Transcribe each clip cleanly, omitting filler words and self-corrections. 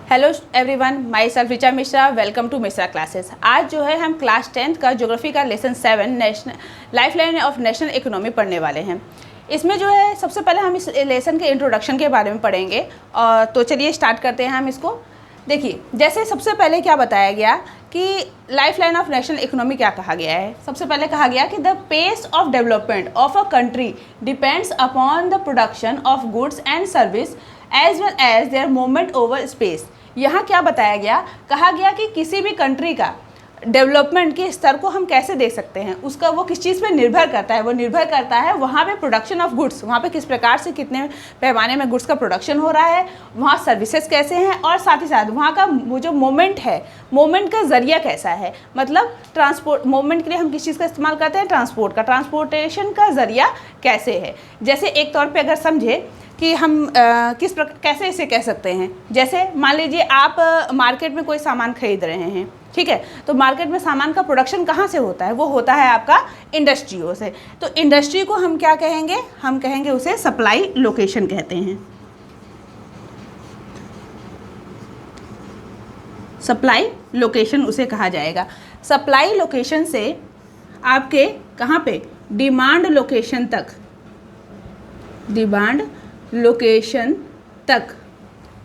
Hello everyone, myself Richa Mishra. Welcome to Mishra classes. आज जो है हम क्लास 10th का ज्योग्राफी का lesson 7 national life line of national economy पढ़ने वाले हैं। इसमें जो है सबसे पहले हम इस लेसन के इंट्रोडक्शन के बारे में पढ़ेंगे। और तो चलिए स्टार्ट करते हैं हम इसको। देखिए, जैसे सबसे पहले क्या बताया गया कि life line of national economy क्या कहा गया है। सबसे पहले कहा गया कि the pace of development of a country depends upon the production of goods and service as well as their movement over space. यहाँ क्या बताया गया, कहा गया कि किसी भी कंट्री का डेवलपमेंट के स्तर को हम कैसे देख सकते हैं, उसका वो किस चीज़ पे निर्भर करता है। वो निर्भर करता है वहाँ पे प्रोडक्शन ऑफ गुड्स, वहाँ पे किस प्रकार से कितने पैमाने में गुड्स का प्रोडक्शन हो रहा है, वहाँ सर्विसेज कैसे हैं, और साथ ही साथ वहाँ का वो जो मोमेंट है, मोमेंट का जरिया कैसा है। मतलब ट्रांसपोर्ट मोमेंट के लिए हम किस चीज़ का इस्तेमाल करते हैं, ट्रांसपोर्ट का, ट्रांसपोर्टेशन का जरिया कैसे है। जैसे एक तौर पर अगर समझे कि हम कैसे इसे कह सकते हैं। जैसे मान लीजिए आप मार्केट में कोई सामान खरीद रहे हैं, ठीक है, तो मार्केट में सामान का प्रोडक्शन कहाँ से होता है, वो होता है आपका इंडस्ट्रियों से। तो इंडस्ट्री को हम क्या कहेंगे, हम कहेंगे उसे सप्लाई लोकेशन कहते हैं। सप्लाई लोकेशन उसे कहा जाएगा। सप्लाई लोकेशन से आपके कहाँ पे, डिमांड लोकेशन तक, डिमांड लोकेशन तक,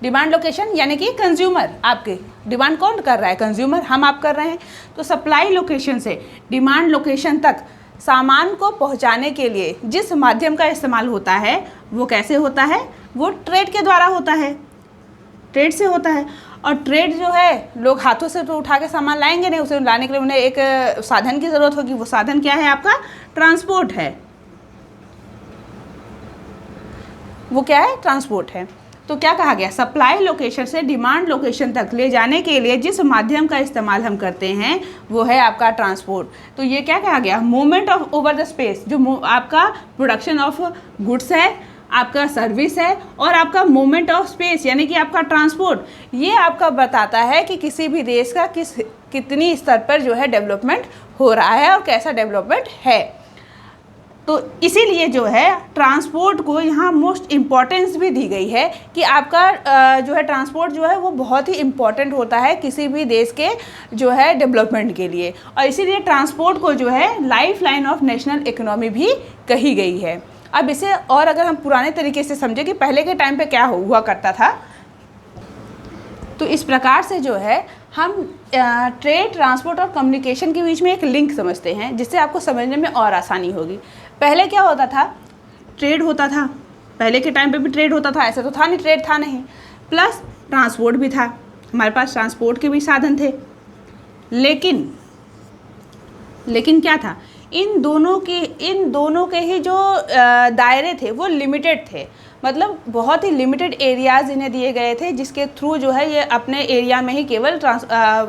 डिमांड लोकेशन यानी कि कंज्यूमर, आपके डिमांड कौन कर रहा है, कंज्यूमर, हम आप कर रहे हैं। तो सप्लाई लोकेशन से डिमांड लोकेशन तक सामान को पहुंचाने के लिए जिस माध्यम का इस्तेमाल होता है वो कैसे होता है, वो ट्रेड के द्वारा होता है, ट्रेड से होता है। और ट्रेड जो है, लोग हाथों से तो उठा के सामान लाएंगे नहीं, उसे लाने के लिए उन्हें एक साधन की ज़रूरत होगी। वो साधन क्या है, आपका ट्रांसपोर्ट है। वो क्या है, ट्रांसपोर्ट है। तो क्या कहा गया, सप्लाई लोकेशन से डिमांड लोकेशन तक ले जाने के लिए जिस माध्यम का इस्तेमाल हम करते हैं वो है आपका ट्रांसपोर्ट। तो ये क्या कहा गया, movement of over the space, जो आपका प्रोडक्शन ऑफ गुड्स है, आपका सर्विस है, और आपका मूवमेंट ऑफ स्पेस यानी कि आपका ट्रांसपोर्ट, ये आपका बताता है कि किसी भी देश का कितनी स्तर पर जो है डेवलपमेंट हो रहा है और कैसा डेवलपमेंट है। तो इसीलिए जो है ट्रांसपोर्ट को यहाँ मोस्ट इम्पॉर्टेंस भी दी गई है कि आपका जो है ट्रांसपोर्ट जो है वो बहुत ही इम्पॉर्टेंट होता है किसी भी देश के जो है डेवलपमेंट के लिए। और इसीलिए ट्रांसपोर्ट को जो है life line of national economy भी कही गई है। अब इसे और अगर हम पुराने तरीके से समझें कि पहले के टाइम पे क्या हुआ करता था, तो इस प्रकार से जो है हम ट्रेड, ट्रांसपोर्ट और कम्युनिकेशन के बीच में एक लिंक समझते हैं, जिससे आपको समझने में और आसानी होगी। पहले क्या होता था, ट्रेड होता था, पहले के टाइम पे भी ट्रेड होता था, ऐसा तो था नहीं ट्रेड था नहीं, प्लस ट्रांसपोर्ट भी था, हमारे पास ट्रांसपोर्ट के भी साधन थे। लेकिन क्या था, इन दोनों के ही जो दायरे थे वो लिमिटेड थे। मतलब बहुत ही लिमिटेड एरियाज़ इन्हें दिए गए थे, जिसके थ्रू जो है ये अपने एरिया में ही केवल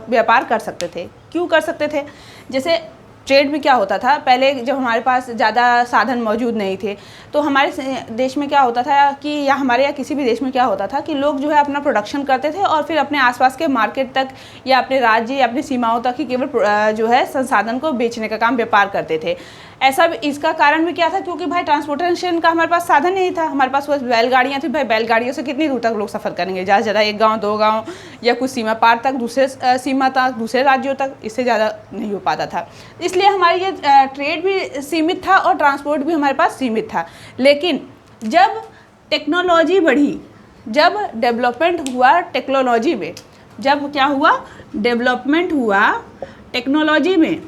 व्यापार कर सकते थे। क्यों कर सकते थे, जैसे ट्रेड में क्या होता था, पहले जब हमारे पास ज़्यादा साधन मौजूद नहीं थे तो हमारे देश में क्या होता था कि या किसी भी देश में क्या होता था कि लोग जो है अपना प्रोडक्शन करते थे और फिर अपने आसपास के मार्केट तक या अपने राज्य या अपनी सीमाओं तक ही केवल जो है संसाधन को बेचने का काम, व्यापार करते थे। ऐसा इसका कारण भी क्या था, क्योंकि भाई ट्रांसपोर्टेशन का हमारे पास साधन नहीं था, हमारे पास बस बैलगाड़ियाँ थी। भाई बैलगाड़ियों से कितनी दूर तक लोग सफ़र करेंगे, ज़्यादा से ज़्यादा 1 गाँव 2 गाँव या कुछ सीमा पार तक, दूसरे सीमा तक, दूसरे राज्यों तक, इससे ज़्यादा नहीं हो पाता था। इसलिए हमारी ये ट्रेड भी सीमित था और ट्रांसपोर्ट भी हमारे पास सीमित था। लेकिन जब टेक्नोलॉजी बढ़ी, जब डेवलपमेंट हुआ टेक्नोलॉजी में, जब क्या हुआ, डेवलपमेंट हुआ टेक्नोलॉजी में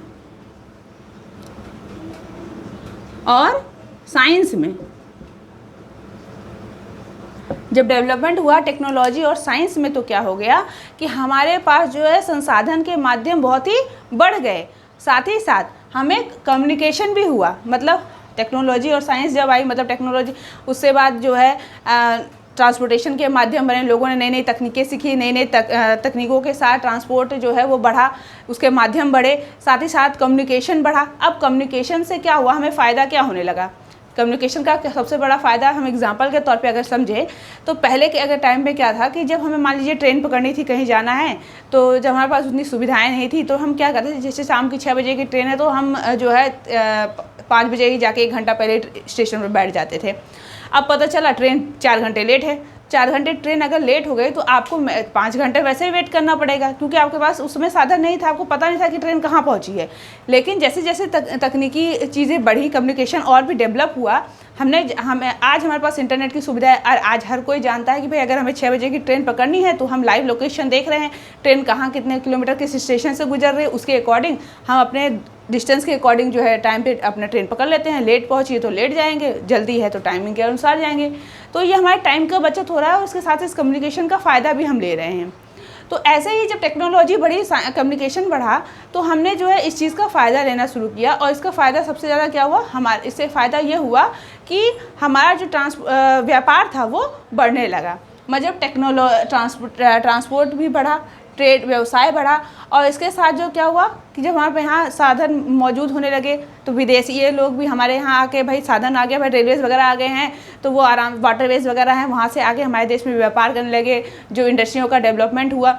और साइंस में, जब डेवलपमेंट हुआ टेक्नोलॉजी और साइंस में, तो क्या हो गया कि हमारे पास जो है संसाधन के माध्यम बहुत ही बढ़ गए। साथ ही साथ हमें कम्युनिकेशन भी हुआ। मतलब टेक्नोलॉजी और साइंस जब आई, मतलब टेक्नोलॉजी, उससे बाद जो है ट्रांसपोर्टेशन के माध्यम बने, लोगों ने नई नई तकनीकें सीखी, नई नई तकनीकों के साथ ट्रांसपोर्ट जो है वो बढ़ा, उसके माध्यम बढ़े, साथ ही साथ कम्युनिकेशन बढ़ा। अब कम्युनिकेशन से क्या हुआ, हमें फ़ायदा क्या होने लगा, कम्युनिकेशन का सबसे बड़ा फ़ायदा हम एग्जांपल के तौर पे अगर समझें तो पहले के अगर टाइम पे क्या था कि जब हमें मान लीजिए ट्रेन पकड़नी थी, कहीं जाना है, तो जब हमारे पास उतनी सुविधाएं नहीं थी तो हम क्या करते थे, जैसे शाम की 6 बजे की ट्रेन है तो हम जो है 5 बजे ही जाके 1 घंटा पहले स्टेशन पर बैठ जाते थे। अब पता चला ट्रेन 4 घंटे लेट है, 4 घंटे ट्रेन अगर लेट हो गई तो आपको 5 घंटे वैसे ही वेट करना पड़ेगा, क्योंकि आपके पास उसमें साधन नहीं था, आपको पता नहीं था कि ट्रेन कहाँ पहुँची है। लेकिन जैसे जैसे तकनीकी चीज़ें बढ़ी, कम्युनिकेशन और भी डेवलप हुआ, हमें आज हमारे पास इंटरनेट की सुविधा है और आज हर कोई जानता है कि भाई अगर हमें 6 बजे की ट्रेन पकड़नी है तो हम लाइव लोकेशन देख रहे हैं, ट्रेन कहाँ कितने किलोमीटर किस स्टेशन से गुजर रही है, उसके अकॉर्डिंग हम अपने डिस्टेंस के अकॉर्डिंग जो है टाइम पे अपना ट्रेन पकड़ लेते हैं। लेट पहुँची है तो लेट जाएंगे, जल्दी है तो टाइमिंग के अनुसार जाएंगे। तो ये हमारे टाइम का बचत हो रहा है और उसके साथ इस कम्युनिकेशन का फ़ायदा भी हम ले रहे हैं। तो ऐसे ही जब टेक्नोलॉजी बढ़ी, कम्युनिकेशन बढ़ा, तो हमने जो है इस चीज़ का फ़ायदा लेना शुरू किया। और इसका फ़ायदा सबसे ज़्यादा क्या हुआ, इससे फ़ायदा ये हुआ कि हमारा जो व्यापार था वो बढ़ने लगा। मतलब ट्रांसपोर्ट भी बढ़ा, ट्रेड व्यवसाय बढ़ा, और इसके साथ जो क्या हुआ कि जब हमारे यहाँ साधन मौजूद होने लगे तो विदेशी ये लोग भी हमारे यहाँ आके, भाई साधन आ गया, भाई रेलवेज़ वगैरह आ गए हैं, तो वो आराम, वाटरवेज़ वगैरह हैं, वहाँ से आके हमारे देश में व्यापार करने लगे, जो इंडस्ट्रियों का डेवलपमेंट हुआ।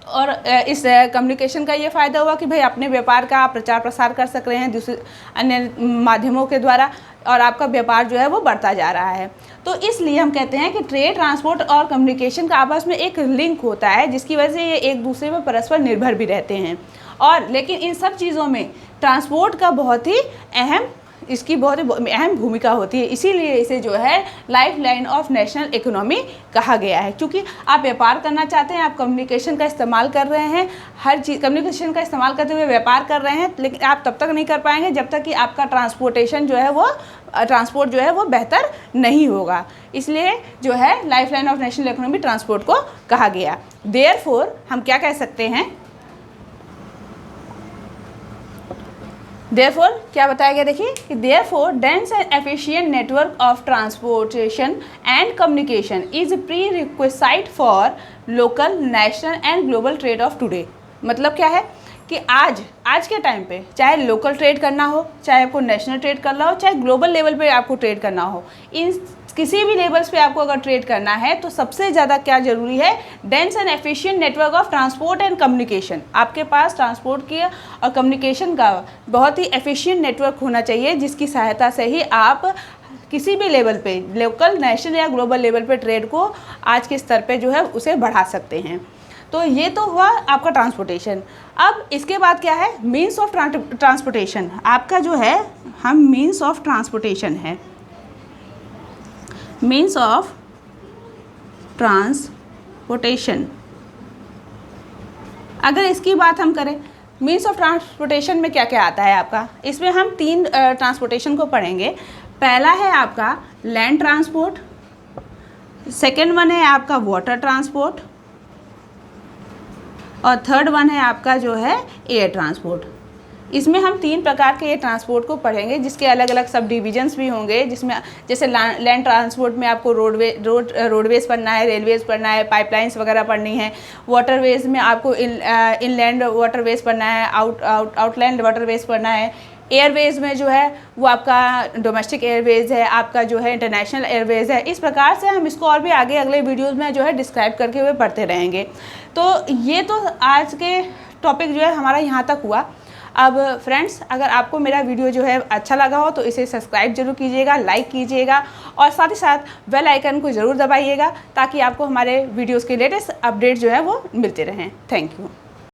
और इस कम्युनिकेशन का ये फ़ायदा हुआ कि भाई अपने व्यापार का आप प्रचार प्रसार कर सक रहे हैं दूसरे अन्य माध्यमों के द्वारा, और आपका व्यापार जो है वो बढ़ता जा रहा है। तो इसलिए हम कहते हैं कि ट्रेड, ट्रांसपोर्ट और कम्युनिकेशन का आपस में एक लिंक होता है, जिसकी वजह से ये एक दूसरे पर परस्पर निर्भर भी रहते हैं। और लेकिन इन सब चीज़ों में ट्रांसपोर्ट का बहुत ही अहम भूमिका होती है। इसीलिए इसे जो है life line of national economy कहा गया है, क्योंकि आप व्यापार करना चाहते हैं, आप कम्युनिकेशन का इस्तेमाल कर रहे हैं, हर चीज़ कम्युनिकेशन का इस्तेमाल करते हुए व्यापार कर रहे हैं, लेकिन आप तब तक नहीं कर पाएंगे जब तक कि आपका ट्रांसपोर्ट जो है वो बेहतर नहीं होगा। इसलिए जो है life line of national economy transport को कहा गया। देयरफॉर हम क्या कह सकते हैं, देयरफॉर क्या बताया गया, देखिए कि therefore dense and efficient network of transportation and communication is pre requisite for local, national and global trade off today. मतलब क्या है कि आज के टाइम पे चाहे लोकल ट्रेड करना हो, चाहे आपको नेशनल ट्रेड करना हो, चाहे ग्लोबल लेवल पे आपको ट्रेड करना हो, इन किसी भी लेवल्स पे आपको अगर ट्रेड करना है तो सबसे ज़्यादा क्या ज़रूरी है, dense and efficient network of transport and communication. आपके पास ट्रांसपोर्ट की और कम्युनिकेशन का बहुत ही एफिशिएंट नेटवर्क होना चाहिए, जिसकी सहायता से ही आप किसी भी लेवल पे, लोकल, नेशनल या ग्लोबल लेवल पे ट्रेड को आज के स्तर पे जो है उसे बढ़ा सकते हैं। तो ये तो हुआ आपका ट्रांसपोर्टेशन। अब इसके बाद क्या है, मीन्स ऑफ ट्रांसपोर्टेशन। आपका जो है हम मीन्स ऑफ ट्रांसपोर्टेशन है, मीन्स ऑफ ट्रांसपोर्टेशन। अगर इसकी बात हम करें, मीन्स ऑफ ट्रांसपोर्टेशन में क्या क्या आता है आपका, इसमें हम 3 ट्रांसपोर्टेशन को पढ़ेंगे। पहला है आपका लैंड ट्रांसपोर्ट, सेकेंड वन है आपका वाटर ट्रांसपोर्ट, और थर्ड वन है आपका जो है एयर ट्रांसपोर्ट। इसमें हम 3 प्रकार के ट्रांसपोर्ट को पढ़ेंगे, जिसके अलग अलग सब डिविजन्स भी होंगे, जिसमें जैसे लैंड ट्रांसपोर्ट में आपको रोडवेज़ पढ़ना है, रेलवेज़ पढ़ना है, पाइपलाइंस वगैरह पढ़नी है। वाटरवेज़ में आपको इनलैंड वाटरवेज़ पढ़ना है, आउटलैंड वाटरवेज़ पढ़ना है। एयरवेज़ में जो है वो आपका डोमेस्टिक एयरवेज़ है, आपका जो है इंटरनेशनल एयरवेज़ है। इस प्रकार से हम इसको और भी आगे अगले वीडियोज़ में जो है डिस्क्राइब करके हुए पढ़ते रहेंगे। तो ये तो आज के टॉपिक जो है हमारा यहाँ तक हुआ। अब फ्रेंड्स, अगर आपको मेरा वीडियो जो है अच्छा लगा हो तो इसे सब्सक्राइब जरूर कीजिएगा, लाइक कीजिएगा, और साथ ही साथ बेल आइकन को ज़रूर दबाइएगा, ताकि आपको हमारे वीडियोज़ के लेटेस्ट अपडेट जो है वो मिलते रहें। Thank you.